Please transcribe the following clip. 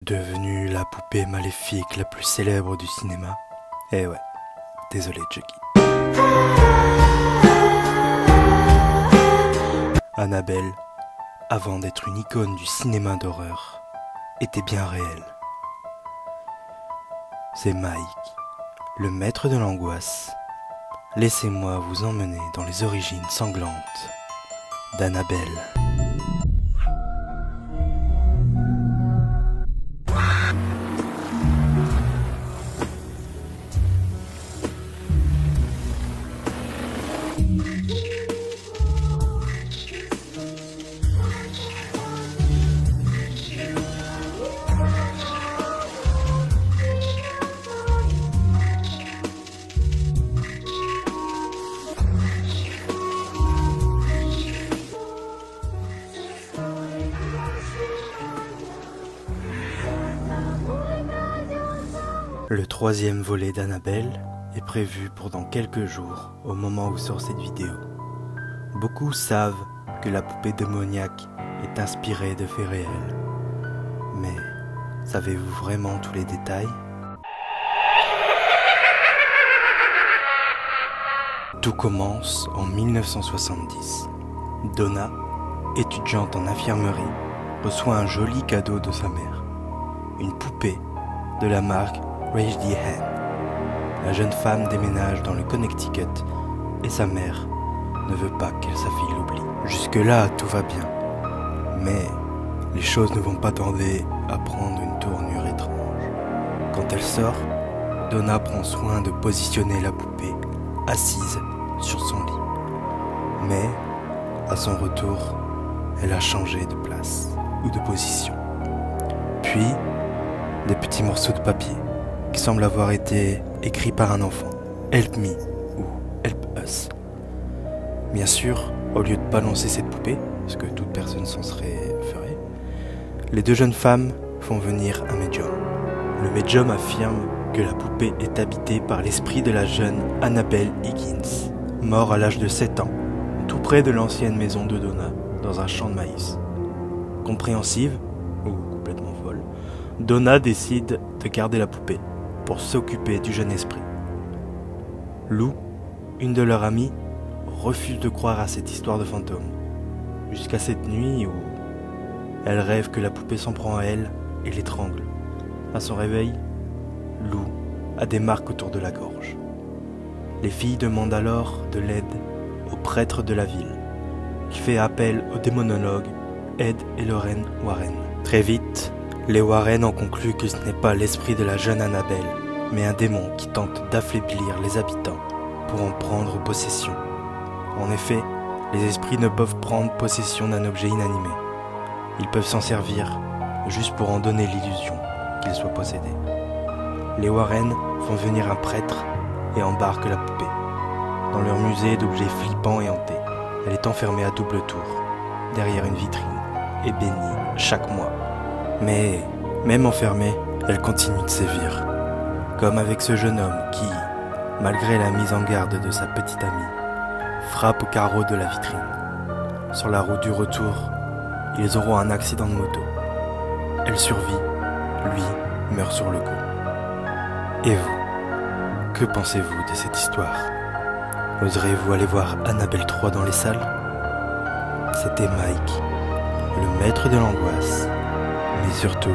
Devenue la poupée maléfique la plus célèbre du cinéma. Eh ouais, désolé Chucky. Annabelle, avant d'être une icône du cinéma d'horreur, était bien réelle. C'est Mike, le maître de l'angoisse. Laissez-moi vous emmener dans les origines sanglantes d'Annabelle. Le troisième volet d'Annabelle est prévu pour dans quelques jours au moment où sort cette vidéo. Beaucoup savent que la poupée démoniaque est inspirée de faits réels. Mais savez-vous vraiment tous les détails ? Tout commence en 1970. Donna, étudiante en infirmerie, reçoit un joli cadeau de sa mère. Une poupée de la marque Rage the Hand. La jeune femme déménage dans le Connecticut et sa mère ne veut pas qu'elle sa fille l'oublie. Jusque-là, tout va bien. Mais les choses ne vont pas tarder à prendre une tournure étrange. Quand elle sort, Donna prend soin de positionner la poupée assise sur son lit. Mais, à son retour, elle a changé de place ou de position. Puis, des petits morceaux de papier qui semblent avoir été écrits par un enfant. Help me ou help us. Bien sûr, au lieu de balancer cette poupée, ce que toute personne s'en ferait, les deux jeunes femmes font venir un médium. Le médium affirme que la poupée est habitée par l'esprit de la jeune Annabelle Higgins, mort à l'âge de 7 ans, tout près de l'ancienne maison de Donna, dans un champ de maïs. Compréhensive, ou complètement folle, Donna décide de garder la poupée pour s'occuper du jeune esprit. Lou, une de leurs amies, refuse de croire à cette histoire de fantôme, jusqu'à cette nuit où elle rêve que la poupée s'en prend à elle et l'étrangle. À son réveil, Lou a des marques autour de la gorge. Les filles demandent alors de l'aide au prêtre de la ville, qui fait appel au démonologue Ed et Lorraine Warren. Très vite, les Warren en concluent que ce n'est pas l'esprit de la jeune Annabelle, mais un démon qui tente d'affaiblir les habitants pour en prendre possession. En effet, les esprits ne peuvent prendre possession d'un objet inanimé. Ils peuvent s'en servir juste pour en donner l'illusion qu'il soit possédé. Les Warren font venir un prêtre et embarquent la poupée. Dans leur musée d'objets flippants et hantés, elle est enfermée à double tour, derrière une vitrine, et bénie chaque mois. Mais, même enfermée, elle continue de sévir. Comme avec ce jeune homme qui, malgré la mise en garde de sa petite amie, frappe au carreau de la vitrine. Sur la route du retour, ils auront un accident de moto. Elle survit, lui meurt sur le coup. Et vous, que pensez-vous de cette histoire ? Oserez-vous aller voir Annabelle 3 dans les salles ? C'était Mike, le maître de l'angoisse. Mais surtout...